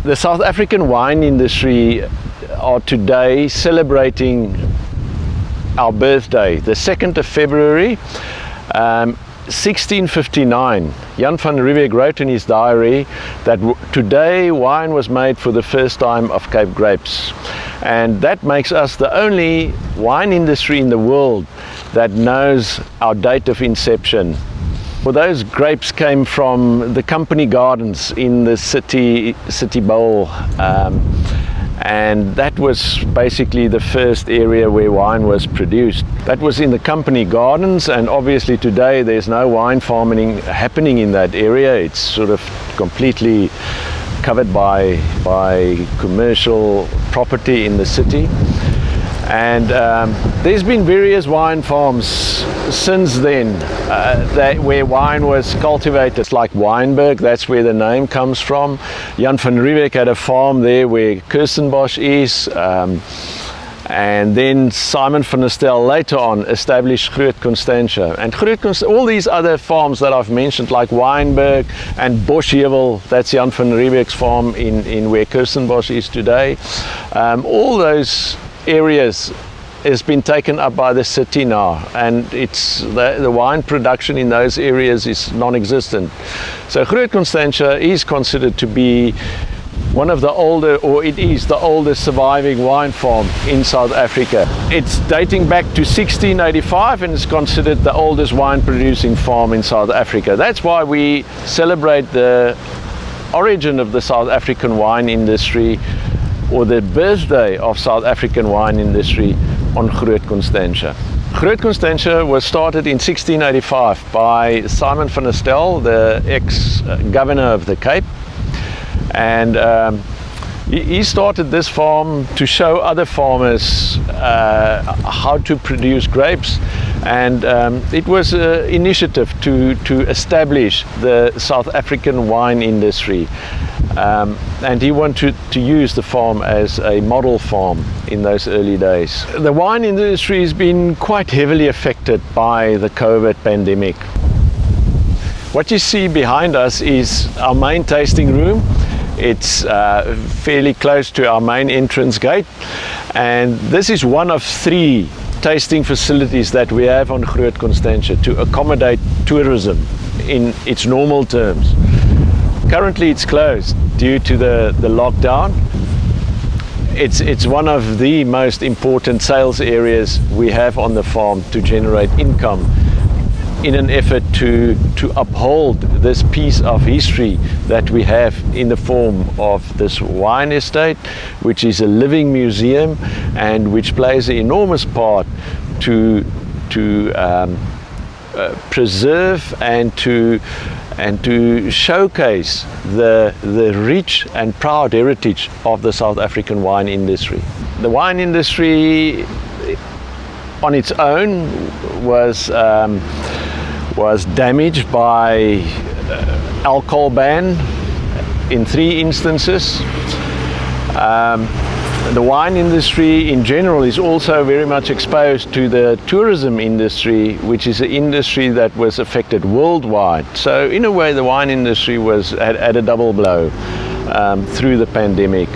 The South African wine industry are today celebrating our birthday, the 2nd of February, 1659. Jan van Riebeeck wrote in his diary that today wine was made for the first time of Cape grapes. And that makes us the only wine industry in the world that knows our date of inception. Well, those grapes came from the company gardens in the city bowl, and that was basically the first area where wine was produced. That was in the company gardens, and obviously today there's no wine farming happening in that area. It's sort of completely covered by commercial property in the city. And there's been various wine farms since then where wine was cultivated. It's like Wynberg, that's where the name comes from. Jan van Riebeeck had a farm there where Kirstenbosch is. And then Simon van der Stel later on established Groot Constantia. And all these other farms that I've mentioned, like Wynberg and Boschhevel, that's Jan van Riebeeck's farm in where Kirstenbosch is today. All those areas has been taken up by the city now, and it's the wine production in those areas is non-existent. So Groot Constantia is considered to be one of the older, or it is the oldest surviving wine farm in South Africa. It's dating back to 1685 and is considered the oldest wine producing farm in South Africa. That's why we celebrate the origin of the South African wine industry, or the birthday of South African wine industry, on Groot Constantia. Groot Constantia was started in 1685 by Simon van der Stel, the ex-governor of the Cape. And he started this farm to show other farmers how to produce grapes, and it was an initiative to establish the South African wine industry. And he wanted to use the farm as a model farm in those early days. The wine industry has been quite heavily affected by the COVID pandemic. What you see behind us is our main tasting room. It's fairly close to our main entrance gate, and this is one of 3 tasting facilities that we have on Groot Constantia to accommodate tourism in its normal terms. Currently it's closed due to the lockdown. It's one of the most important sales areas we have on the farm to generate income in an effort to uphold this piece of history that we have in the form of this wine estate, which is a living museum and which plays an enormous part to preserve and to showcase the rich and proud heritage of the South African wine industry. The wine industry on its own was damaged by alcohol ban in 3 instances. The wine industry in general is also very much exposed to the tourism industry, which is an industry that was affected worldwide. So in a way the wine industry was at a double blow through the pandemic.